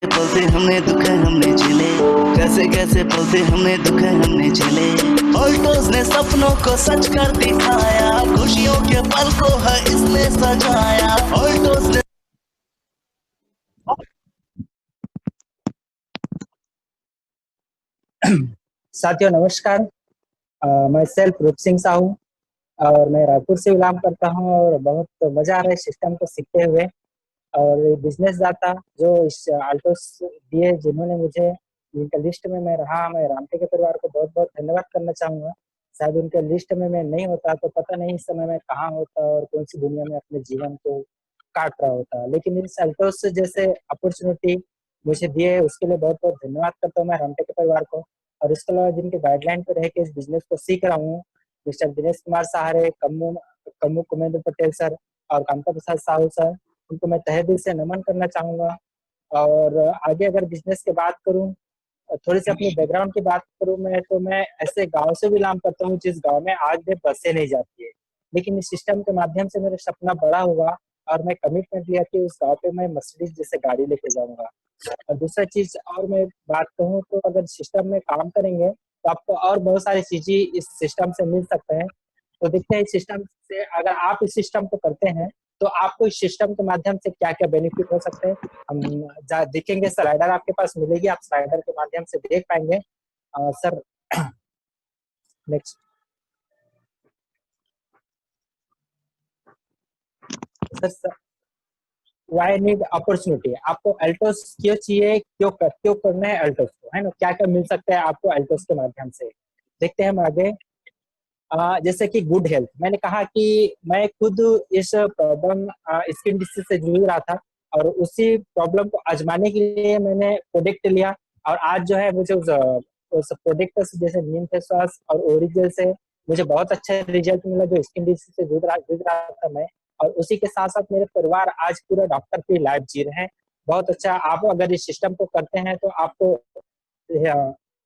पलते हमने दुख हमने झेले, कैसे कैसे पलते हमने दुख हमने झेले। ऑल्टोस ने सपनों को सच कर दिखाया, खुशियों के पल को है इसने सजाया। ऑल्टोस ने साथियों नमस्कार। मैं सेल्फ रूप सिंह साहू और मैं रायपुर से बिलोंग करता हूं और बहुत मजा आ रहा है सिस्टम को सीखते हुए। और बिजनेस दाता जो इस आल्टोस दिए, जिन्होंने मुझे उनके लिस्ट में मैं रहा, मैं रामटे के परिवार को बहुत बहुत धन्यवाद करना चाहूंगा। शायद उनके लिस्ट में मैं नहीं होता तो पता नहीं इस समय मैं कहाँ होता और कौन सी दुनिया में अपने जीवन को काट रहा होता। लेकिन इस आल्टोस जैसे अपॉर्चुनिटी मुझे दिए उसके लिए बहुत बहुत धन्यवाद करता हूँ मैं रामटे के परिवार को। और इसके अलावा जिनके गाइडलाइन पर रह के इस बिजनेस को सीख रहा हूँ, मिस्टर दिनेश कुमार सहारे, कम्मू कम्मू कुमेंद्र पटेल सर और कांता प्रसाद साहू सर, उनको मैं तहे दिल से नमन करना चाहूंगा। और आगे अगर बिजनेस की बात करूं, थोड़ी सी अपनी बैकग्राउंड की बात करूं मैं, तो मैं ऐसे गांव से बिलोंग करता हूं जिस गांव में आज भी बसें नहीं जाती है। लेकिन इस सिस्टम के माध्यम से मेरा सपना बड़ा हुआ और मैं कमिटमेंट लिया कि उस गांव पे मैं मर्सिडीज जैसे गाड़ी लेके जाऊंगा। और दूसरा चीज और मैं बात कहूँ तो अगर सिस्टम में काम करेंगे तो आपको और बहुत सारी चीजें इस सिस्टम से मिल सकते हैं। तो देखते हैं इस सिस्टम से, अगर आप इस सिस्टम को करते हैं तो आपको इस सिस्टम के माध्यम से क्या क्या बेनिफिट हो सकते हैं हम देखेंगे। स्लाइडर आपके पास मिलेगी, आप स्लाइडर के माध्यम से देख पाएंगे। Sir next sir, why need opportunity. आपको अल्टोस क्यों चाहिए, क्यों करना है अल्टोस को, है ना, क्या क्या मिल सकता है आपको अल्टोस के माध्यम से। देखते हैं हम आगे। जैसे कि गुड हेल्थ, मैंने कहा कि मैं खुद इस प्रॉब्लम स्किन डिसीज से जूझ रहा था और उसी प्रॉब्लम को आजमाने के लिए मैंने प्रोडक्ट लिया। और आज जो है मुझे उस प्रोडक्ट से, जैसे नीम फेस वॉश और ओरिजिनल से, मुझे बहुत अच्छा रिजल्ट मिला जो स्किन डिसीज से जूझ रहा था मैं। और उसी के साथ साथ मेरे परिवार आज पूरा डॉक्टर की लाइफ जी रहे हैं। बहुत अच्छा। आप अगर इस सिस्टम को करते हैं तो आपको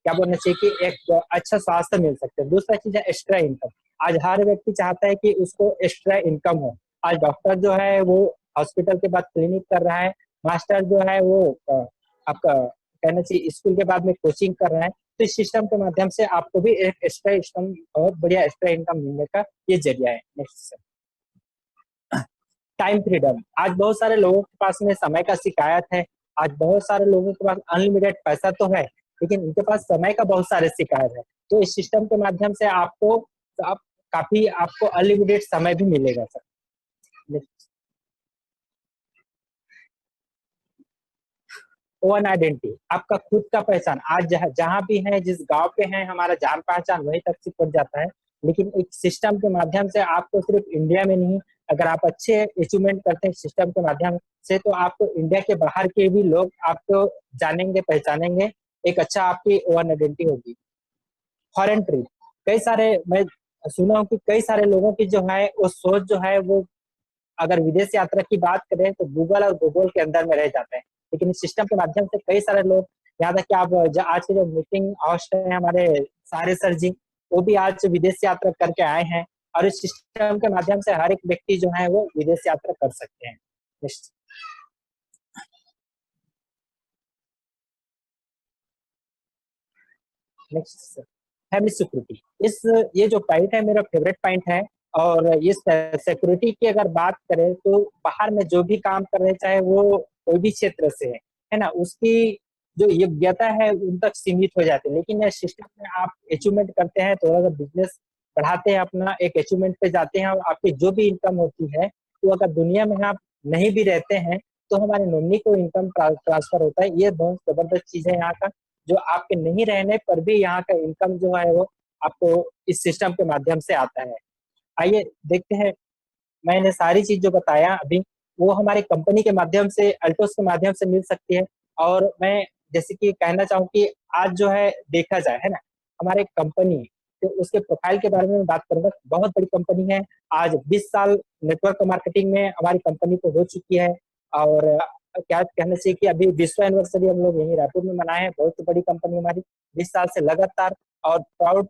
क्या बोलना चाहिए कि एक अच्छा स्वास्थ्य मिल सकता है। दूसरा चीज है एक्स्ट्रा इनकम। आज हर व्यक्ति चाहता है कि उसको एक्स्ट्रा इनकम हो। आज डॉक्टर जो है वो हॉस्पिटल के बाद क्लिनिक कर रहा है, मास्टर जो है वो आपका कहना चाहिए स्कूल के बाद में कोचिंग कर रहा है। तो इस सिस्टम के माध्यम से आपको भी एक एक्स्ट्रा इनकम, बहुत बढ़िया एक्स्ट्रा इनकम मिलने का ये जरिया है। Next, time freedom. आज बहुत सारे लोगों के पास में समय का शिकायत है। आज बहुत सारे लोगों के पास अनलिमिटेड पैसा तो है, लेकिन उनके पास समय का बहुत सारे शिकायत है। तो इस सिस्टम के माध्यम से आपको आप काफी आपको अनलिमिटेड समय भी मिलेगा सर। ओन आइडेंटिटी, आपका खुद का पहचान। आज जहाँ भी है, जिस गांव पे है, हमारा जान पहचान वहीं तक सिकुड़ जाता है। लेकिन एक सिस्टम के माध्यम से आपको सिर्फ इंडिया में नहीं, अगर आप अच्छे अचीवमेंट करते हैं सिस्टम के माध्यम से, तो आपको इंडिया के बाहर के भी लोग आपको जानेंगे, पहचानेंगे। एक अच्छा आपकी ओन आइडेंटिटी होगी। फॉरेन ट्रिप, कई सारे मैं सुना हूँ कि कई सारे लोगों की जो है वो सोच जो है वो, अगर विदेश यात्रा की बात करें तो गूगल और गूगल के अंदर में रह जाते हैं। लेकिन इस सिस्टम के माध्यम से कई सारे लोग, यहाँ तक कि आप आज के जो मीटिंग होस्ट है हमारे सारे सर जी, वो भी आज विदेश यात्रा करके आए हैं। और इस सिस्टम के माध्यम से हर एक व्यक्ति जो है वो विदेश यात्रा कर सकते हैं। Next, family security. इस ये जो पॉइंट है मेरा फेवरेट पॉइंट है। और इस सिक्योरिटी की अगर बात करें तो बाहर में जो भी काम कर रहे, चाहे वो कोई भी क्षेत्र से है ना, उसकी जो योग्यता है उन तक सीमित हो जाती है। लेकिन इस सिस्टम में आप अचीवमेंट करते हैं, थोड़ा सा बिजनेस बढ़ाते हैं, अपना एक अचीवमेंट पे जाते हैं और आपकी जो भी इनकम होती है, तो अगर दुनिया में आप नहीं भी रहते हैं तो हमारे नॉमिनी को इनकम ट्रांसफर होता है। ये बहुत जबरदस्त चीज है यहाँ का, जो आपके नहीं रहने पर भी यहाँ का इनकम जो है वो आपको इस सिस्टम के माध्यम से आता है। आइए देखते हैं। मैंने सारी चीज जो बताया अभी, वो हमारी कंपनी के माध्यम से, अल्टोस के माध्यम से मिल सकती है। और मैं जैसे कि कहना चाहूँ कि आज जो है देखा जाए, है ना, हमारे कंपनी, तो उसके प्रोफाइल के बारे में बात करूंगा। बहुत बड़ी कंपनी है। आज 20 साल नेटवर्क मार्केटिंग में हमारी कंपनी को हो चुकी है। और क्या कहना चाहिए कि अभी विश्व एनिवर्सरी हम लोग यहीं रायपुर में मनाए हैं। बहुत बड़ी कंपनी हमारी, 20 साल से लगातार। और proud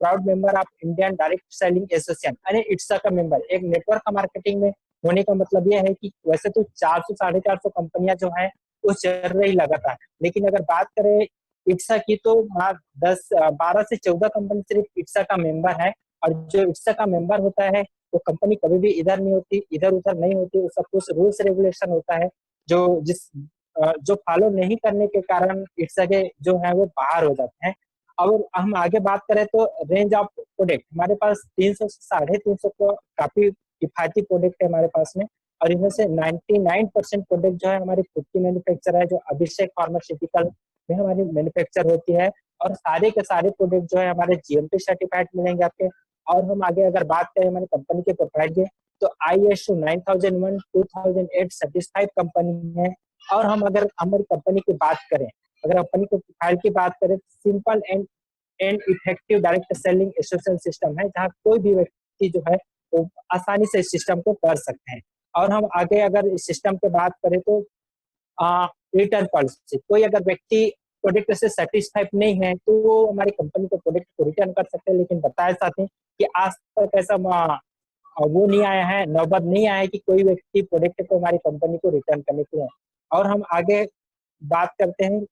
proud member of Indian direct selling association, यानी इट्सा का मेंबर। एक नेटवर्क मार्केटिंग में होने का मतलब यह है कि वैसे तो 400 450 कंपनियां जो है वो चल रही लगातार। लेकिन अगर बात करें इट्सा की तो 12 से 14 कंपनी सिर्फ इट्सा का मेंबर है। और जो इट्सा का मेंबर होता है वो कंपनी कभी भी इधर नहीं होती, इधर उधर नहीं होती। उसका कुछ रूल्स रेगुलेशन होता है जो जिस जो फॉलो नहीं करने के कारण इट्सा के जो है वो बाहर हो जाते हैं। और हम आगे बात करें तो रेंज ऑफ प्रोडक्ट हमारे पास 300 से 350 को काफी किफायती प्रोडक्ट है हमारे पास में। और इनमें से 99% प्रोडक्ट जो है हमारी खुद की मैन्युफैक्चर है, जो अभिषेक फार्मास्यूटिकल में हमारी मैन्युफैक्चर होती है। और सारे के सारे प्रोडक्ट जो है हमारे जीएमपी सर्टिफाइड मिलेंगे आपके। और हम आगे अगर बात करें हमारी कंपनी के प्रोफाइल की तो ISO 9001 2008 सर्टिफाइड कंपनी है। और हम अगर हमारी कंपनी की बात करें, अगर कंपनी के प्रोफाइल की बात करें, simple and effective direct selling association system है, जहाँ कोई भी व्यक्ति जो है वो आसानी से इस सिस्टम को कर सकते हैं। और हम आगे अगर इस सिस्टम की बात करें तो रिटर्न पॉलिसी, कोई अगर व्यक्ति प्रोडक्ट से सेटिस्फाइड नहीं है तो वो हमारी कंपनी के प्रोडक्ट को रिटर्न कर सकते हैं। लेकिन बताया साथ ही कि आज तक ऐसा वो नहीं आया है, नौबत नहीं आया है कि कोई व्यक्ति प्रोडक्ट को हमारी कंपनी को रिटर्न करने के लिए। और हम आगे बात करते हैं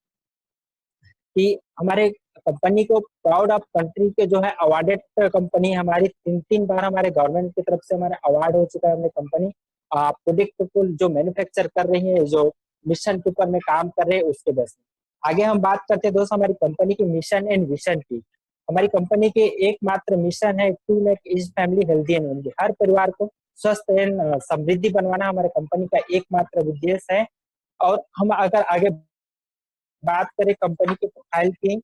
कि हमारे कंपनी को प्राउड ऑफ कंट्री के जो है अवार्डेड कंपनी, हमारी 3 बार हमारे गवर्नमेंट की तरफ से हमारे अवार्ड हो चुका है। हमारी कंपनी प्रोडक्ट को जो मैन्युफैक्चर कर रही है, जो मिशन के ऊपर में काम कर रहे हैं उसके बेस में। आगे हम बात करते हैं दोस्त हमारी कंपनी की मिशन एंड विजन की। हमारी कंपनी के एकमात्र मिशन है to make is family healthy and wealthy, हर परिवार को स्वस्थ एंड समृद्धि बनवाना हमारे कंपनी का एकमात्र उद्देश्य है। और हम अगर आगे बात करें कंपनी के प्रोफाइल की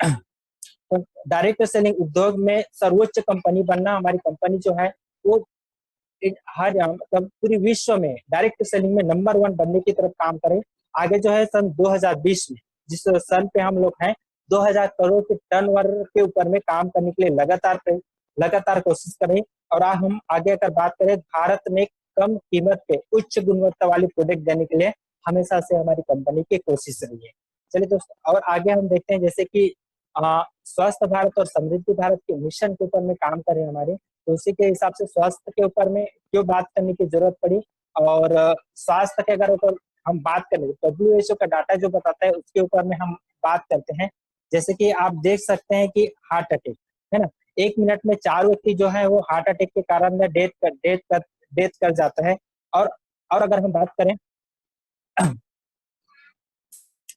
तो डायरेक्ट सेलिंग उद्योग में सर्वोच्च कंपनी बनना हमारी कंपनी जो है वो हर मतलब पूरी विश्व में डायरेक्ट सेलिंग में नंबर 1 बनने की तरफ काम करें। आगे जो है सन 2020 में जिस सन पे हम लोग हैं 2000 करोड़ के टर्नओवर के ऊपर में काम करने के लिए लगातार कोशिश करें। और हम आगे अगर बात करें भारत में कम कीमत पे उच्च गुणवत्ता वाली प्रोडक्ट देने के लिए हमेशा से हमारी कंपनी की कोशिश रही है। चलिए दोस्तों और आगे हम देखते हैं जैसे कि स्वस्थ भारत और समृद्धि भारत के मिशन के ऊपर में काम करें हमारे, तो उसी के हिसाब से स्वास्थ्य के ऊपर में क्यों बात करने की जरूरत पड़ी। और स्वास्थ्य के अगर ऊपर हम बात करें तो WHO का डाटा जो बताता है उसके ऊपर में हम बात करते हैं। जैसे कि आप देख सकते हैं कि हार्ट अटैक है ना, 1 मिनट में 4 व्यक्ति जो है वो हार्ट अटैक के कारण में डेथ कर जाता है। और और अगर हम बात करें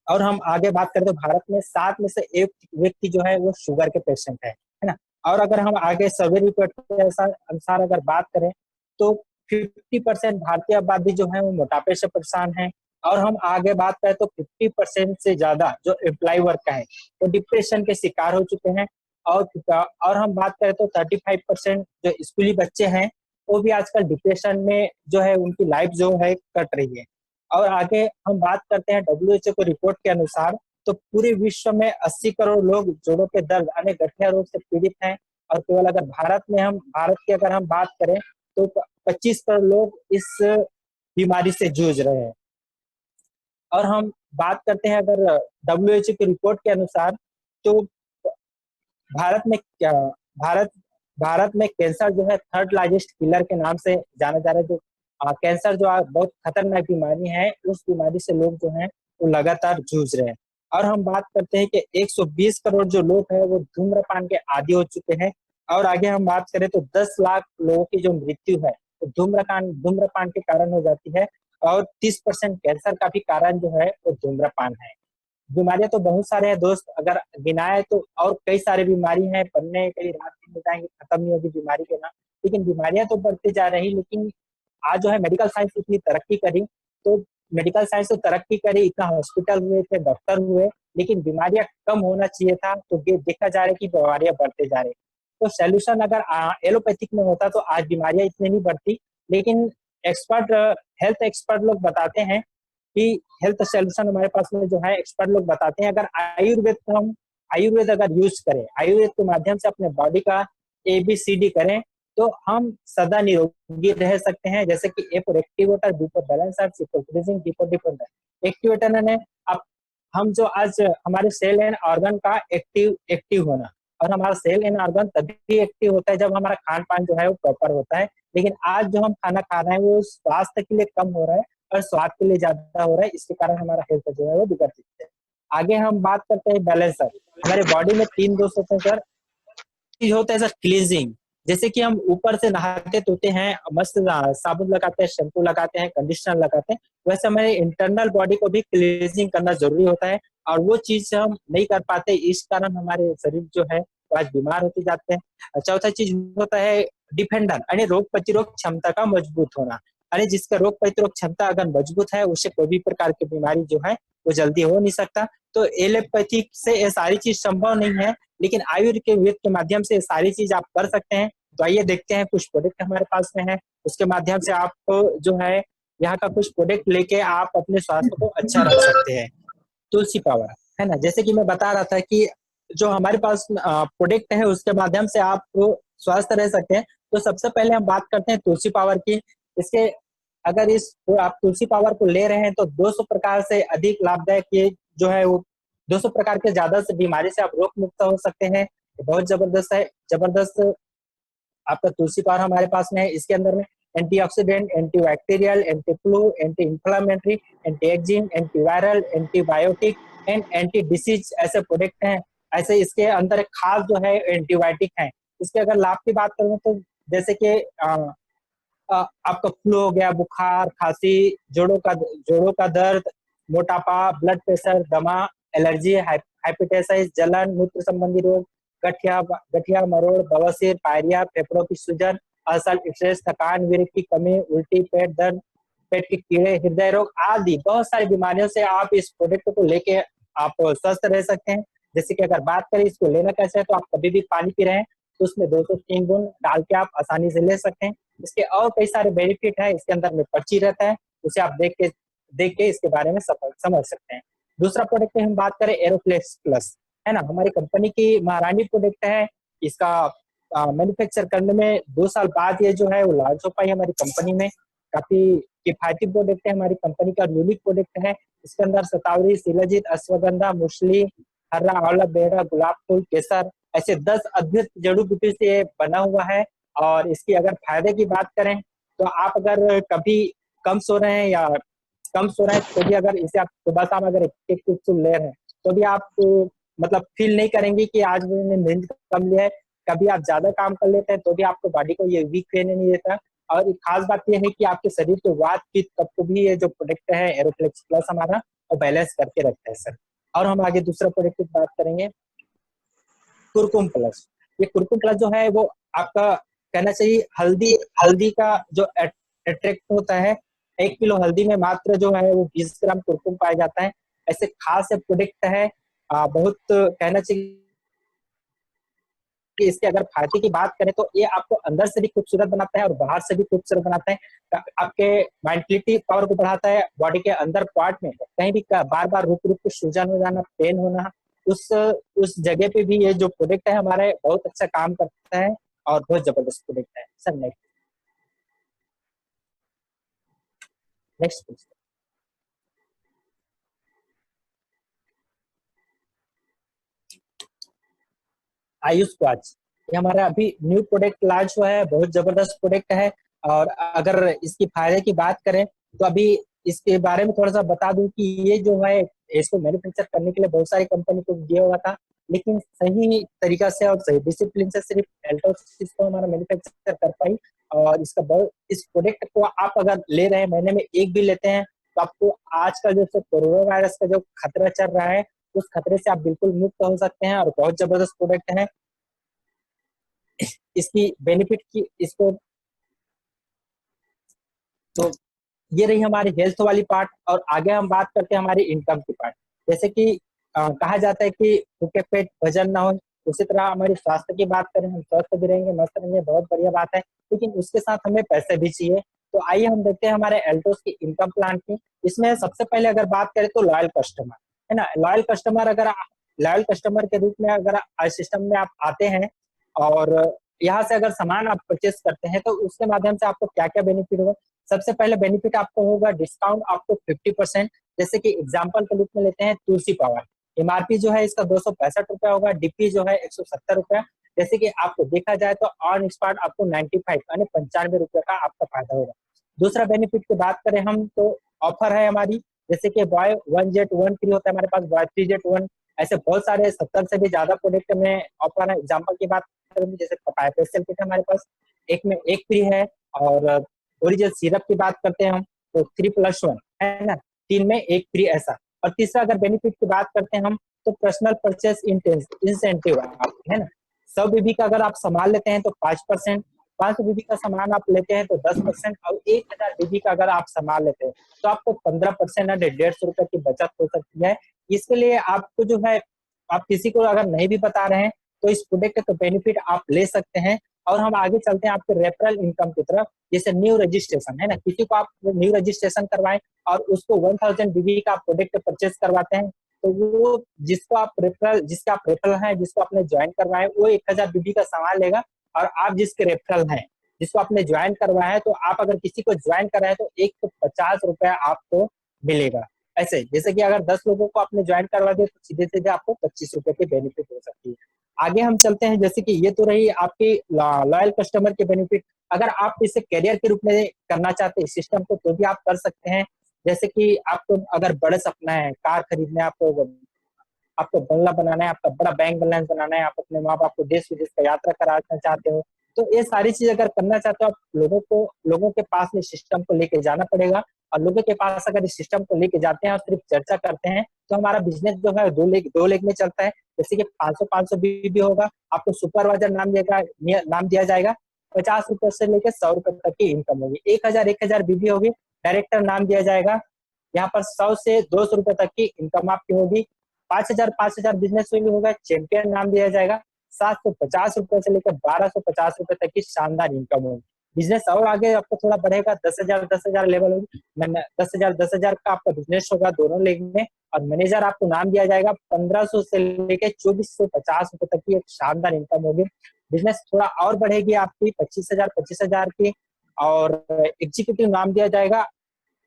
और हम आगे बात करें तो भारत में 7 में से 1 व्यक्ति जो है वो शुगर के पेशेंट है ना। और अगर हम आगे सर्वे रिपोर्ट के अनुसार अगर बात करें तो 50% भारतीय आबादी जो है वो मोटापे से परेशान है। और हम आगे बात करें तो 50% से ज्यादा जो एम्प्लॉय वर्ग का है वो डिप्रेशन के शिकार हो चुके हैं। और हम बात करें तो 35% जो स्कूली बच्चे हैं वो भी आजकल डिप्रेशन में जो है उनकी लाइफ जो है कट रही है। और आगे हम बात करते हैं WHO को रिपोर्ट के अनुसार तो पूरे विश्व में 80 करोड़ लोग जोड़ों के दर्द यानी गठिया रोग से पीड़ित हैं। और केवल अगर भारत की अगर हम बात करें तो 25 करोड़ लोग इस बीमारी से जूझ रहे हैं। और हम बात करते हैं अगर WHO की रिपोर्ट के अनुसार तो भारत में क्या भारत भारत में कैंसर जो है थर्ड लार्जेस्ट किलर के नाम से जाना जा रहा है। जो कैंसर जो बहुत खतरनाक बीमारी है, उस बीमारी से लोग जो हैं वो लगातार जूझ रहे हैं। और हम बात करते हैं कि 120 करोड़ जो लोग हैं वो धूम्रपान के आदी हो चुके हैं। और आगे हम बात करें तो 10 लाख लोगों की जो मृत्यु है तो धूम्रपान के कारण हो जाती है। और 30% कैंसर का भी कारण जो है वो धूम्रपान है। बीमारियां तो बहुत सारे हैं दोस्त, अगर गिनाए तो और कई सारी बीमारी हैं, पढ़ने के लिए रात दिन बताएंगे खत्म नहीं होगी बीमारी के नाम। लेकिन बीमारियां तो बढ़ती जा रही, लेकिन आज जो है मेडिकल साइंस इतनी तरक्की करी तो मेडिकल साइंस तो तरक्की करी, इतना हॉस्पिटल हुए थे, डॉक्टर हुए, लेकिन बीमारियां कम होना चाहिए था तो ये देखा जा रहा है कि बीमारियां बढ़ते जा रही। तो सोल्यूशन अगर एलोपैथिक में होता तो आज बीमारियां इतनी नहीं बढ़ती। लेकिन एक्सपर्ट हेल्थ एक्सपर्ट लोग बताते हैं कि हेल्थ सोल्यूशन हमारे पास में जो है एक्सपर्ट लोग बताते हैं अगर आयुर्वेद अगर यूज करें, आयुर्वेद के माध्यम से अपने बॉडी का ABCD करें तो हम सदा निरोगी रह सकते हैं। जैसे कि A for activator, B for balancer, C for freezing, D for defender. Activator ने अब हम जो आज हमारे सेल एंड ऑर्गन का एक्टिव होना, और हमारा सेल एंड ऑर्गन तभी एक्टिव होता है जब हमारा खान पान जो है वो प्रॉपर होता है। लेकिन आज जो हम खाना खा रहे हैं वो स्वास्थ्य के लिए कम हो रहा है और स्वाद के लिए ज्यादा हो रहा है, इसके कारण हमारा हेल्थ जो है वो बिगड़ सकता है। आगे हम बात करते हैं बैलेंसर। हमारे बॉडी में तीन दोस्त होते हैं सर। चीज होता है सर क्लींजिंग। जैसे कि हम ऊपर से नहाते धोते हैं, मस्त साबुन लगाते हैं, शैम्पू लगाते हैं, कंडीशनर लगाते हैं, वैसे हमारे इंटरनल बॉडी को भी क्लींजिंग करना जरूरी होता है। और वो चीज हम नहीं कर पाते, इस कारण हमारे शरीर जो है वो आज बीमार होते जाते हैं। चौथा चीज होता है डिफेंडर, यानी रोग प्रतिरोध क्षमता का मजबूत होना। यानी जिसका रोग प्रतिरोध क्षमता अगर मजबूत है, उससे कोई भी प्रकार की बीमारी जो है वो जल्दी हो नहीं सकता। तो एलोपैथी से ये सारी चीज संभव नहीं है, लेकिन आयुर्वेद के माध्यम से सारी चीज आप कर सकते हैं। तो आइए देखते हैं, कुछ प्रोडक्ट हमारे पास में है, उसके माध्यम से आप जो है यहाँ का कुछ प्रोडक्ट लेके आप अपने स्वास्थ्य को अच्छा रख सकते हैं। तुलसी पावर, है ना, जैसे कि मैं बता रहा था कि जो हमारे पास प्रोडक्ट है उसके माध्यम से आप स्वस्थ रह सकते हैं। तो सबसे पहले हम बात करते हैं तुलसी पावर की। इसके अगर इस आप तुलसी पावर को ले रहे हैं तो 200 प्रकार से अधिक लाभदायक ये जो है वो 200 प्रकार के ज्यादा से बीमारी से आप रोग मुक्त हो सकते हैं। बहुत जबरदस्त है, जबरदस्त आपका तुलसी पावर हमारे पास में है। इसके अंदर में antioxidant, antibacterial, anti flu, anti inflammatory, anti एक्जिन, antiviral, antibiotic and anti disease ऐसे प्रोडक्ट हैं। ऐसे इसके अंदर एक खास जो है एंटीबायोटिक है। इसके अगर लाभ की बात करूं तो जैसे कि आपका फ्लू हो गया, बुखार, खांसी, जोड़ों का दर्द, मोटापा, ब्लड प्रेशर, दमा, एलर्जी, हाइपेटाइटिस, जलन, मूत्र संबंधी रोग, गठिया गठिया मरोड़, बवासीर, पायरिया, फेफड़ों की सूजन, अल्सर, स्ट्रेस, थकान, वीर्य की कमी, उल्टी, पेट दर्द, पेट के कीड़े, हृदय रोग आदि बहुत सारी बीमारियों से आप इस प्रोडक्ट को लेके आप स्वस्थ रह सकते हैं। जैसे कि अगर बात करें इसको लेना कैसे है, तो आप कभी भी पानी पी रहे हैं तो उसमें 2 से 3 बूंद डाल के आप आसानी से ले सकते हैं। इसके और कई सारे बेनिफिट है, इसके अंदर में पर्ची रहता है, उसे आप देख के इसके बारे में समझ सकते हैं। दूसरा प्रोडक्ट की हम बात करें एरोफ्लेक्स प्लस, है ना, हमारी कंपनी की महारानी प्रोडक्ट है। इसका मैन्युफैक्चर करने में 2 साल बाद ये जो है वो लॉन्च हो पाई हमारी कंपनी में। काफी किफायती प्रोडक्ट है, हमारी कंपनी का यूनिक प्रोडक्ट है। इसके अंदर शतावरी, शिलाजीत, अश्वगंधा, मुसली, हर्रा, आंवला, बेड़ा, गुलाब फूल, केसर ऐसे 10 अद्भुत जड़ी बूटी से बना हुआ है। और इसकी अगर फायदे की बात करें तो आप अगर कभी कम सो रहे हैं या कम सो रहे हैं तो भी अगर इसे आप सुबह शाम अगर एक एक कैप्सूल ले रहे हैं तो भी आप मतलब फील नहीं करेंगे कि आज मैंने नींद कम लिया है। कभी आप ज्यादा काम कर लेते हैं तो भी आपको बॉडी को ये वीक रहने नहीं देता। और एक खास बात यह है कि आपके शरीर को वात पित्त कफ को भी ये जो प्रोडक्ट है एरोफ्लेक्स प्लस हमारा वो बैलेंस करके रखता है सर। और हम आगे दूसरा प्रोडक्ट की बात करेंगे, कुरकुम प्लस। ये कुरकुम प्लस जो है वो आपका कहना चाहिए हल्दी हल्दी का जो अट्रैक्ट होता है। 1 किलो हल्दी में मात्र जो है वो 20 ग्राम कुरकुम पाया जाता है। ऐसे खास प्रोडक्ट है, बहुत कहना चाहिए कि इसके अगर फायदे की बात करें तो ये आपको अंदर से भी खूबसूरत बनाता है और बाहर से भी खूबसूरत बनाता है। आपके मेंटलिटी पावर को बढ़ाता है। बॉडी के अंदर पार्ट में कहीं भी बार बार रुक रुक के सूजन हो जाना, पेन होना, उस जगह पे भी ये जो प्रोडक्ट है हमारे बहुत अच्छा काम करता है और बहुत जबरदस्त प्रोडक्ट है सर। नेक्स्ट आयुष क्वाच, ये हमारा अभी न्यू प्रोडक्ट लॉन्च हुआ है, बहुत जबरदस्त प्रोडक्ट है। और अगर इसकी फायदे की बात करें तो अभी इसके बारे में थोड़ा सा बता दूं कि ये जो है इसको मैन्युफैक्चर करने के लिए बहुत सारी कंपनी को दिया हुआ था, लेकिन सही तरीका से और सही डिसिप्लिन से सिर्फ एल्टोस इसको हमारा मैन्युफैक्चर कर पाई। और इसका बहुत इस प्रोडक्ट को आप अगर ले रहे हैं, महीने में एक भी लेते हैं, तो आपको आज का जो कोरोना वायरस का जो खतरा चल रहा है उस खतरे से आप बिल्कुल मुक्त हो सकते हैं। और बहुत जबरदस्त प्रोडक्ट है। इसकी बेनिफिट की इसको तो ये रही हमारी हेल्थ वाली पार्ट। और आगे हम बात करते हैं हमारी इनकम की पार्ट। जैसे कि कहा जाता है कि भूखे पेट भजन ना हो, उसी तरह हमारी स्वास्थ्य की बात करें, हम स्वस्थ भी रहेंगे, मस्त रहेंगे, बहुत बढ़िया बात है, लेकिन उसके साथ हमें पैसे भी चाहिए। तो आइए हम देखते हैं हमारे एल्टोस की इनकम प्लान की। इसमें सबसे पहले अगर बात करें तो लॉयल कस्टमर, है ना, लॉयल कस्टमर के रूप में अगर सिस्टम में आप आते हैं और यहाँ से अगर सामान आप परचेस करते हैं तो उसके माध्यम से आपको क्या क्या बेनिफिट होगा। सबसे पहले बेनिफिट आपको होगा डिस्काउंट आपको 50%। जैसे कि एग्जांपल के रूप में लेते हैं तुलसी पावर, एमआरपी जो है इसका 265 रुपया होगा, डीपी जो है 170 रुपया। जैसे कि आपको देखा जाए तो ऑन स्पॉट आपको 95 यानी 95 रुपये का आपका फायदा होगा। दूसरा बेनिफिट की बात करें हम तो ऑफर है हमारी, जैसे कि बॉय 1 जेट 1 फ्री होता है हमारे पास, बॉय 3 जेट 1, ऐसे बहुत सारे 70 से भी ज्यादा प्रोडक्ट में ऑफर है। एग्जाम्पल की बात करें जैसे पपाया फेशियल किट हमारे पास, एक में एक फ्री है। और ओरिजिनल सिरप की बात करते हैं हम तो 3+1 है ना, 3 में 1 फ्री ऐसा। और तीसरा अगर बेनिफिट की बात करते हैं हम तो पर्सनल परचेस इंसेंटिव है ना, 100 बीबी का अगर आप सामान लेते हैं तो 5%, 500 बीबी का सामान आप लेते हैं तो 10%, और 1000 बीबी का अगर आप सामान लेते हैं तो आपको 15% 150 रुपए की बचत हो सकती है। इसके लिए आपको जो है, आप किसी को अगर नहीं भी बता रहे हैं तो इस प्रोडक्ट का बेनिफिट आप ले सकते हैं। और हम आगे चलते हैं आपके रेफरल इनकम की तरफ। जैसे न्यू रजिस्ट्रेशन है ना, किसी को आप न्यू रजिस्ट्रेशन करवाएं और उसको 1000 बीबी का प्रोडक्ट परचेस करवाते हैं तो वो जिसका आप रेफरल है, जिसको आपने ज्वाइन करवाया वो 1000 बीबी का सामान लेगा। और आप जिसके रेफरल हैं, जिसको आपने ज्वाइन करवाया है, तो आप अगर किसी को ज्वाइन कराए तो 150 रुपया आपको मिलेगा। ऐसे जैसे कि अगर 10 लोगों को आपने ज्वाइन करवा दिया तो सीधे सीधे आपको 25 रुपए की बेनिफिट हो सकती है। आगे हम चलते हैं, जैसे कि ये तो रही आपकी लॉयल कस्टमर के बेनिफिट। अगर आप इसे करियर के रूप में करना चाहते हैं इस सिस्टम को तो भी आप कर सकते हैं। जैसे कि आपको अगर बड़े सपना है, कार खरीदना है, आपको बंगला बनाना है, आपका बड़ा बैंक बैलेंस बनाना है, आप अपने माँ बाप को देश विदेश का यात्रा कराना चाहते हो, तो ये सारी चीज अगर करना चाहते हो आप, लोगों के पास में सिस्टम को लेके जाना पड़ेगा। और लोगों के पास अगर इस सिस्टम को लेके जाते हैं और सिर्फ चर्चा करते हैं तो हमारा बिजनेस जो है दो लेग में चलता है। जैसे कि 500 बीबी होगा, आपको सुपरवाइजर नाम दिया जाएगा, 50 रुपए से लेकर 100 रुपए तक की इनकम होगी। 1000 बीबी होगी, डायरेक्टर नाम दिया जाएगा, यहाँ पर 100 से 200 रुपए तक की इनकम आपकी होगी। 5000 बिजनेस वैल्यू होगा, चैंपियन नाम दिया जाएगा, 750 रुपए से लेकर 1250 रुपए तक की शानदार इनकम होगी। बिजनेस और आगे आपको थोड़ा बढ़ेगा, 10,000 लेवल होगी, 10,000 का आपका बिजनेस होगा दोनों लेग में। और मैनेजर आपको नाम दिया जाएगा, 1500 से लेकर 2450 रुपए तक की एक शानदार इनकम होगी। बिजनेस थोड़ा और बढ़ेगी आपकी 25,000 की। और एग्जीक्यूटिव नाम दिया जाएगा,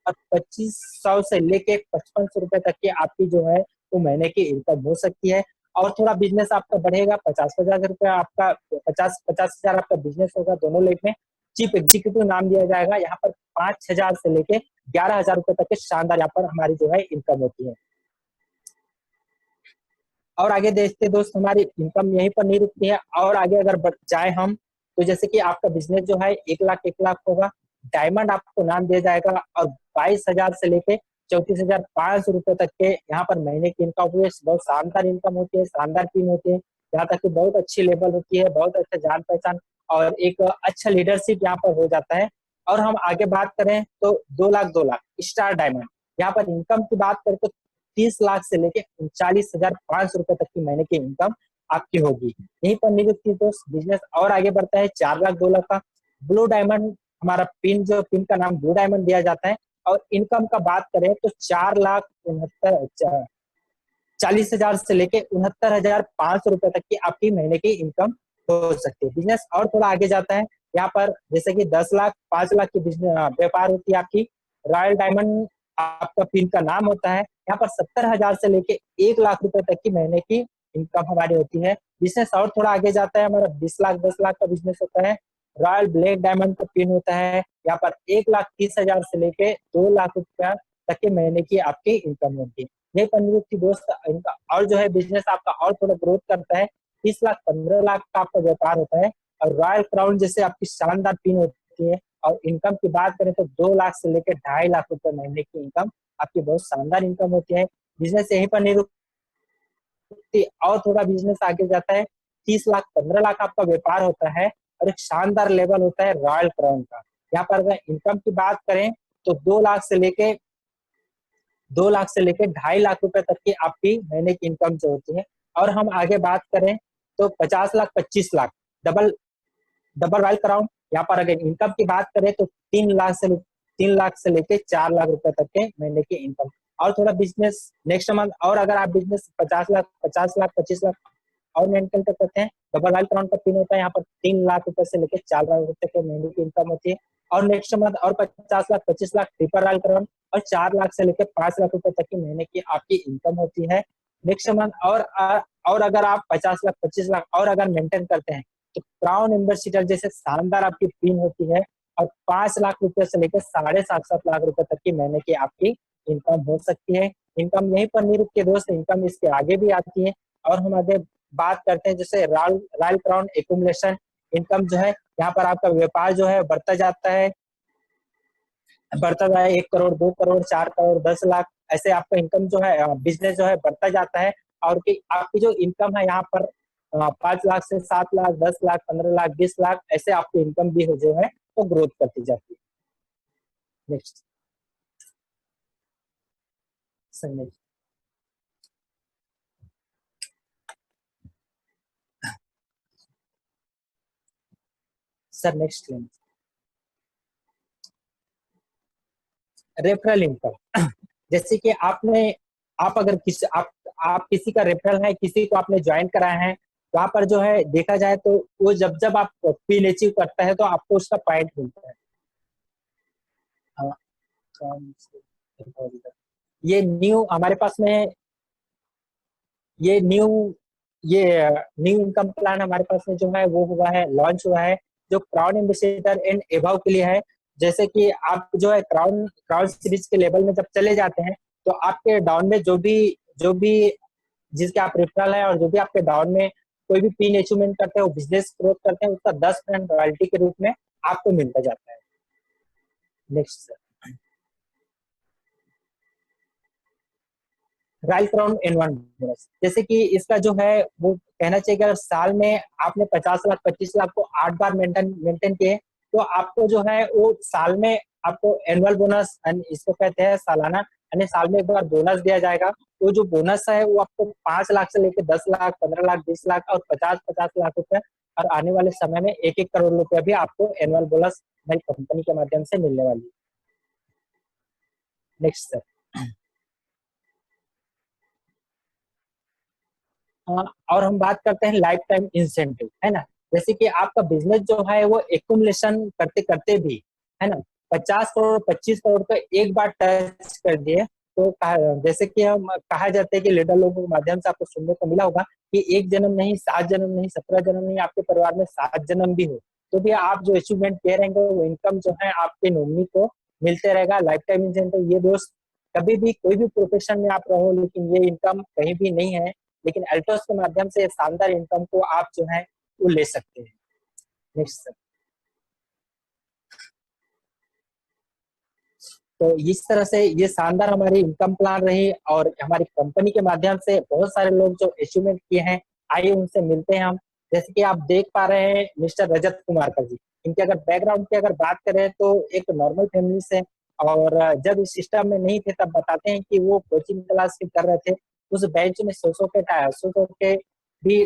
और 2500 से लेके 5500 रुपए तक की आपकी जो है वो महीने की इनकम हो सकती है। और थोड़ा बिजनेस आपका बढ़ेगा, 50,000 रुपया आपका, 50,000 आपका बिजनेस होगा दोनों लेग में। चीफ एग्जीक्यूटिव नाम दिया जाएगा, यहाँ पर 5,000 से लेके 11,000 रुपए तक के शानदार यहाँ पर हमारी जो है इनकम होती है। और आगे देखते दोस्त, हमारी इनकम यहीं पर नहीं रुकती है, और आगे अगर बढ़ जाए हम तो जैसे कि आपका बिजनेस जो है 1 लाख होगा, डायमंड आपको नाम दिया जाएगा, और 22,000 से लेके 34,500 रुपए तक के यहाँ पर महीने की इनकम हुई है। बहुत शानदार इनकम होती है, शानदार टीम होती है, यहाँ तक कि बहुत अच्छी लेवल होती है, बहुत अच्छा जान पहचान और एक अच्छा लीडरशिप यहाँ पर हो जाता है। और हम आगे बात करें तो 2 लाख स्टार डायमंड, यहाँ पर इनकम की बात करें तो 30 लाख से लेके 39,500 रुपए तक की महीने की इनकम आपकी होगी। यहीं पर नियुक्ति दोस्त बिजनेस और आगे बढ़ता है। 4 लाख 2 लाख का ब्लू डायमंड, हमारा पिन का नाम ब्लू डायमंड दिया जाता है। और इनकम का बात करें तो 4,69,40,000 से लेके 69,500 रुपए तक की आपकी महीने की इनकम हो सकती है। बिजनेस और थोड़ा आगे जाता है, यहाँ पर जैसे कि 10 लाख 5 लाख की बिजनेस व्यापार होती है आपकी। रॉयल डायमंड आपका पिन का नाम होता है, यहाँ पर 70,000 से लेके 1 लाख रुपए तक की महीने की इनकम हमारी होती है। बिजनेस और थोड़ा आगे जाता है, हमारा 20 लाख 10 लाख का बिजनेस होता है। रॉयल ब्लैक डायमंड का पिन होता है, यहाँ पर 1,30,000 से लेके 2 लाख रुपया तक के महीने की आपकी इनकम होती है। ये पंद्रह दोस्त इनका और जो है बिजनेस आपका और थोड़ा ग्रोथ करता है। 30 लाख 15 लाख का आपका व्यापार होता है। और रॉयल क्राउन जैसे आपकी शानदार पिन होती है। और इनकम की बात करें तो 2 लाख से लेकर 2.5 लाख रुपए महीने की इनकम आपकी बहुत शानदार इनकम होती है। बिजनेस यहीं पर नहीं रुकती, और थोड़ा बिजनेस आगे जाता है। 30 लाख 15 लाख आपका व्यापार होता है, और एक शानदार लेवल होता है रॉयल क्राउन का। यहाँ पर अगर इनकम की बात करें तो 2 लाख से लेके 2.5 लाख रुपए तक की आपकी महीने की इनकम जो होती है। और हम आगे बात करें तो 50 lakh 25 lakh double double royal crown. यहाँ पर अगर इनकम की बात करें तो 3 लाख से लेके 4 लाख रुपए तक के महीने की इनकम। और थोड़ा बिजनेस नेक्स्ट मंथ, और अगर आप बिजनेस 50 लाख 25 लाख और मेंटेन करते हैं, डबल रॉयल क्राउन का पिन होता है, यहाँ पर 3 लाख रुपए से लेकर 4 लाख रुपए के महीने की इनकम होती है। और नेक्स्ट मंथ और 50 lakh 25 lakh triple royal crown, और 4 लाख से लेकर 5 लाख रुपए तक की महीने की आपकी इनकम होती है नेक्स्ट मंथ। और अगर आप 50 लाख 25 लाख और अगर मेंटेन करते हैं तो क्राउन एम्बेसडर जैसे शानदार आपकी पिन होती है, और 5 लाख रुपए से लेकर 7.5 लाख रुपए तक की महीने की आपकी इनकम हो सकती है। इनकम यहीं पर नहीं रुकती दोस्त, इनकम इसके आगे भी आती है। और हम आगे बात करते हैं जैसे रॉयल क्राउन एक्यूमुलेशन इनकम जो है, यहाँ पर आपका व्यापार जो है बढ़ता जाए 1 करोड़, 2 करोड़, 4 करोड़, 10 लाख, ऐसे आपका इनकम जो है बिजनेस जो है बढ़ता जाता है। और कि आपकी जो इनकम है यहाँ पर 5 लाख से 7 लाख, 10 लाख, 15 लाख, 20 लाख, ऐसे आपकी इनकम भी जो है वो ग्रोथ करती जाती है। Next sir, next sir, next referral income जैसे कि आप अगर किसी आप किसी का रेफरल है, किसी को आपने ज्वाइन कराया है, वहां पर जो है देखा जाए तो वो जब जब आप पिन अचीव करता है तो आपको उसका पॉइंट मिलता है। हाँ, ये न्यू हमारे पास में ये न्यू ये न्यू इनकम प्लान हमारे पास में जो है वो हुआ है, लॉन्च हुआ है, जो क्राउन एम्बेसडर एंड एबव के लिए है। जैसे कि आप जो है क्राउन क्राउन सीरीज के लेवल में जब चले जाते हैं तो आपके डाउन में जो भी जिसके आप रेफरल है और जो भी आपके डाउन में कोई भी पिन अचीवमेंट करते हैं, वो बिजनेस ग्रोथ करते हैं, उसका 10% रॉयल्टी के रूप में आपको मिलता जाता है। Next, royal crown anyone bonus, जैसे कि इसका जो है वो कहना चाहिए कि अगर साल में आपने 50 लाख 25 लाख को 8 बार मेंटेन किए तो आपको जो है वो साल में आपको एनुअल बोनस, इसको कहते हैं सालाना, यानी साल में एक बार बोनस दिया जाएगा। वो जो बोनस है वो आपको 5 लाख से लेकर 10 लाख, 15 लाख, 20 लाख और 50-50 लाख रुपए, और आने वाले समय में 1-1 करोड़ रुपए भी आपको एनुअल बोनस नई कंपनी के माध्यम से मिलने वाली है। Next sir. हाँ, और हम बात करते हैं लाइफ टाइम इंसेंटिव, है ना। जैसे कि आपका बिजनेस जो है वो एक्यूमुलेशन करते करते भी, है ना, 50 करोड़ 25 करोड़ का एक बार टच कर दिए तो जैसे कि हम कहा जाता है कि लीडर लोगों के माध्यम से आपको सुनने को मिला होगा कि एक जन्म नहीं, 7 जन्म नहीं, 17 जन्म नहीं, आपके परिवार में 7 जन्म भी हो तो भी आप जो अचीवमेंट किए रहेंगे वो इनकम जो है आपके नॉमिनी को मिलते रहेगा। लाइफ टाइम इंसेंटिव ये दोस्त कभी भी कोई भी प्रोफेशन में आप रहो, लेकिन ये इनकम कहीं भी नहीं है, लेकिन अल्टोस के माध्यम से शानदार इनकम को आप जो है वो ले सकते हैं। Next sir. तो इस तरह से ये शानदार हमारी इनकम प्लान रही, और हमारी कंपनी के माध्यम से बहुत सारे लोग जो अचीवमेंट किए हैं, आइए उनसे मिलते हैं हम। जैसे कि आप देख पा रहे हैं मिस्टर रजत कुमार का जी, इनके अगर बैकग्राउंड की अगर बात करें तो एक नॉर्मल फैमिली से, और जब इस सिस्टम में नहीं थे तब बताते हैं कि वो कोचिंग क्लास भी कर रहे थे, उस बेंच में सो के भी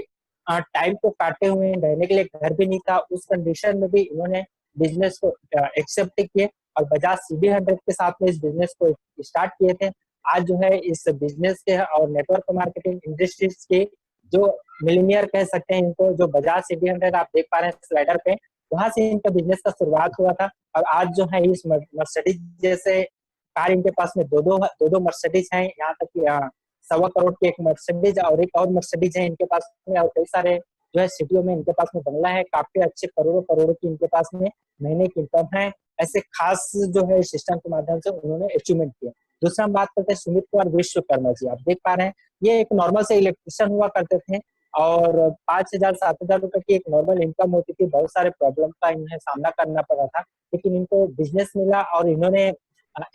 टाइम को काटे हुए हैं, रहने के लिए घर भी नहीं था, उस कंडीशन में भी इन्होंने बिजनेस को एक्सेप्ट किए और बजाज CB100 के साथ में इस बिजनेस को स्टार्ट किए थे। आज जो है इस बिजनेस के और नेटवर्क मार्केटिंग इंडस्ट्रीज के जो मिलीनियर कह सकते हैं इनको, जो बजाज CB100 आप देख पा रहे हैं स्लाइडर पे, वहां से इनका बिजनेस का शुरुआत हुआ था। और आज जो है इस मर्सिडीज जैसे कार इनके पास में दो दो मर्सिडीज हैं, यहाँ तक कि 1.25 करोड़ की एक मर्सिडीज और एक और मर्सिडीज है इनके पास में, और कई सारे जो है सिटियों में इनके पास में बंगला है, काफी अच्छे करोड़ों करोड़ों की इनके पास में महीने की इनकम है। ऐसे खास जो है सिस्टम के माध्यम से उन्होंने अचीवमेंट किया। दूसरा हम बात करते हैं सुमित कुमार विश्वकर्मा जी, आप देख पा रहे हैं ये एक नॉर्मल से इलेक्ट्रिशियन हुआ करते थे, और 5,000 7,000 रुपए की एक नॉर्मल इनकम होती थी। बहुत सारे प्रॉब्लम का इन्हें सामना करना पड़ा था, लेकिन इनको बिजनेस मिला और इन्होंने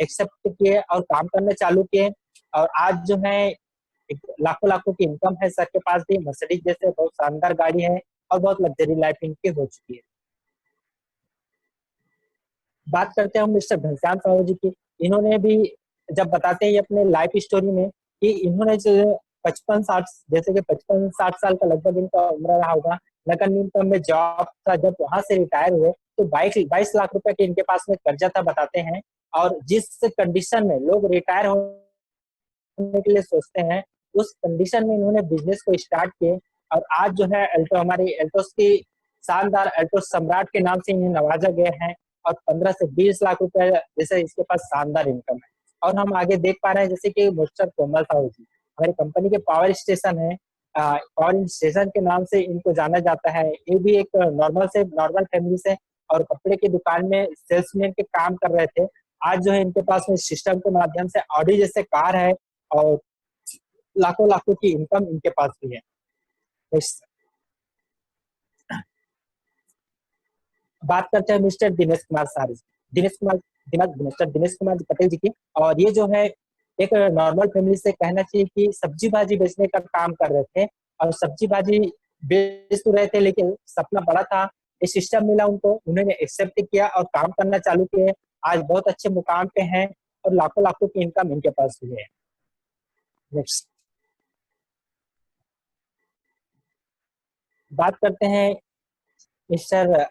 एक्सेप्ट किए और काम करने चालू किए, और आज जो है लाखों लाखों की इनकम है। सर के पास भी मर्सिडीज जैसे बहुत शानदार गाड़ी है और बहुत लग्जरी लाइफ इनकी हो चुकी है। बात करते हैं हम मिस्टर घनश्याम साहू जी की, इन्होंने भी जब बताते हैं अपने लाइफ स्टोरी में कि इन्होंने जो 55-60, जैसे कि 55-60 साल का लगभग इनका उम्र रहा होगा, नगर निगम में जॉब था, जब वहां से रिटायर हुए तो 22 लाख रुपए के इनके पास में कर्जा था बताते हैं। और जिस कंडीशन में लोग रिटायर होने के लिए सोचते हैं, उस कंडीशन में इन्होंने बिजनेस को स्टार्ट किए, और आज जो है अल्टो हमारी एल्टोस की शानदार एल्टोस सम्राट के नाम से इन्हें नवाजा गया है, और 15 से 20 लाख रुपए जैसे इसके पास शानदार इनकम है। और हम आगे देख पा रहे हैं जैसे कि मिस्टर कोमल साहू जी, हमारी कंपनी के पावर स्टेशन है, पावर स्टेशन के नाम से इनको जाना जाता है। ये भी एक नॉर्मल फैमिली से, और कपड़े की दुकान में सेल्समैन के काम कर रहे थे, आज जो है इनके पास में सिस्टम के माध्यम से ऑडी जैसे कार है और लाखों लाखों की इनकम इनके पास भी है। बात करते हैं मिस्टर दिनेश कुमार सारी दिनेश कुमार मिस्टर दिनेश कुमार पटेल जी की। और ये जो है एक नॉर्मल फैमिली से कहना चाहिए कि सब्जी भाजी बेचने का काम कर रहे थे और सब्जी भाजी बेच तो रहे थे, लेकिन सपना बड़ा था, ये सिस्टम मिला उनको, उन्होंने एक्सेप्ट किया और काम करना चालू किए। आज बहुत अच्छे मुकाम पे हैं और लाखों लाखों की इनकम इनके पास भी है। नेक्स्ट बात करते हैं मिस्टर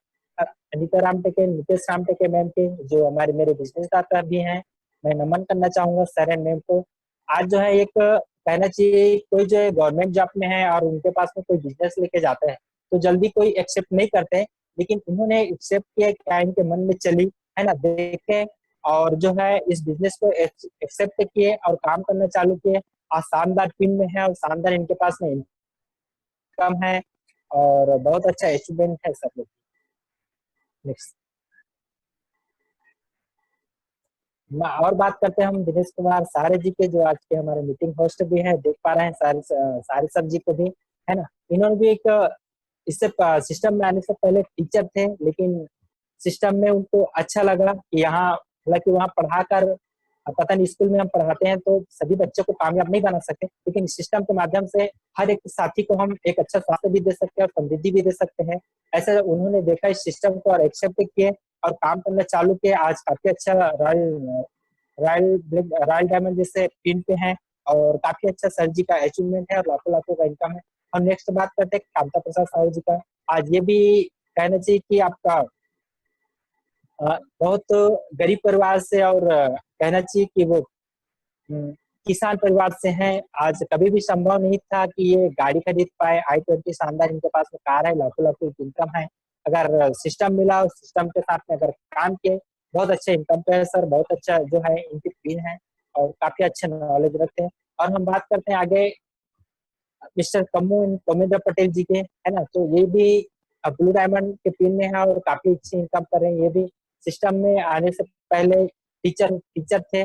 अनिता रामटेके, नितेश रामटेके मैम के, जो हमारे मेरे बिजनेस दाता भी हैं। मैं नमन करना चाहूंगा सर एंड मैम को। आज जो है एक कहना चाहिए कोई जो है गवर्नमेंट जॉब में है और उनके पास में कोई बिजनेस लेके जाते हैं तो जल्दी कोई एक्सेप्ट नहीं करते, लेकिन उन्होंने एक्सेप्ट किया, क्या इनके मन में चली है ना, देखे और जो है इस बिजनेस को एक्सेप्ट किए और काम करना चालू किए। आज शानदार टीम में है और शानदार इनके पास में इनकम है और बहुत अच्छा अचीवमेंट है सब लोग। नेक्स्ट और बात करते हैं हम दिनेश कुमार सारे जी के, जो आज के हमारे मीटिंग होस्ट भी हैं, देख पा रहे हैं सारे सब जी को भी, है ना। इन्होंने भी एक इससे सिस्टम में आने से पहले टीचर थे, लेकिन सिस्टम में उनको अच्छा लगा कि यहाँ, हालांकि वहाँ पढ़ाकर पता नहीं, स्कूल में हम पढ़ाते हैं तो सभी बच्चों को कामयाब नहीं बना सकते, लेकिन सिस्टम के माध्यम से हर एक साथी को हम एक अच्छा स्वास्थ्य भी दे सकते हैं और समृद्धि भी दे सकते हैं। ऐसा उन्होंने देखा इस सिस्टम को और एक्सेप्ट किए और काम करना चालू किए। आज काफी अच्छा रॉयल डायमंड जैसे टीम पे हैं और काफी अच्छा सर जी का अचीवमेंट है और लाखों लाखों का इनकम है। हम नेक्स्ट बात करते हैं कामता प्रसाद साहू जी का। आज ये भी कहना चाहिए कि आपका बहुत गरीब परिवार से और कहना चाहिए कि वो किसान परिवार से हैं। आज कभी भी संभव नहीं था कि ये गाड़ी खरीद पाए। i20 शानदार इनके पास में कार है, लाखों लाखों की इनकम है। अगर सिस्टम मिला, सिस्टम के साथ में अगर काम किए, बहुत अच्छे इनकम पे है सर, बहुत अच्छा जो है इनकी पिन है और काफी अच्छे नॉलेज रखते हैं। और हम बात करते हैं आगे मिस्टर कमेंद्र पटेल जी के, है ना। तो ये भी ब्लू डायमंड के पिन में है और काफी अच्छी इनकम कर रहे हैं। ये भी सिस्टम में आने से पहले टीचर थे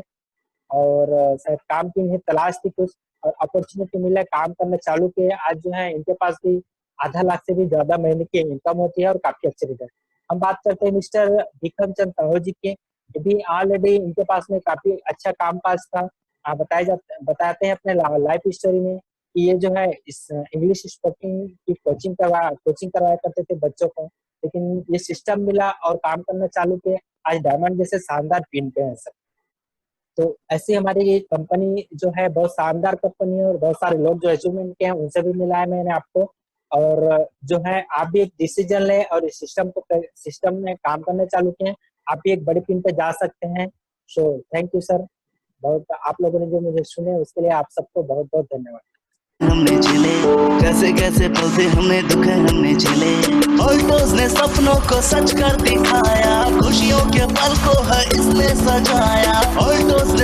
और शायद काम की इन्हें तलाश थी कुछ और अपॉर्चुनिटी मिला, काम करना चालू किए। आज जो है इनके पास भी आधा लाख से भी ज्यादा महीने की इनकम होती है और काफी अच्छे रिजल्ट। हम बात करते हैं मिस्टर विक्रम चंद साहू जी के। ये भी ऑलरेडी इनके पास में काफी अच्छा काम काज था। बताते हैं अपने लाइफ स्टोरी में कि ये जो है इस इंग्लिश स्पीकिंग की कोचिंग करवाया करते थे बच्चों को, लेकिन ये सिस्टम मिला और काम करना चालू किए। आज डायमंड जैसे शानदार पिन पे है सर। तो ऐसी हमारी कंपनी जो है बहुत शानदार कंपनी है और बहुत सारे लोग जो अचीवमेंट के हैं उनसे भी मिला है मैंने आपको। और जो है आप भी एक डिसीजन लें और इस सिस्टम में काम करना चालू किए, आप भी एक बड़ी पिन पे जा सकते हैं। सो थैंक यू सर, बहुत आप लोगों ने जो मुझे सुने उसके लिए आप सबको बहुत बहुत धन्यवाद। हमने झेले कैसे कैसे पल थे, हमने दुख हमने झेले। ऑल्टोस ने सपनों को सच कर दिखाया, खुशियों के पल को है इसने सजाया। ऑल्टोस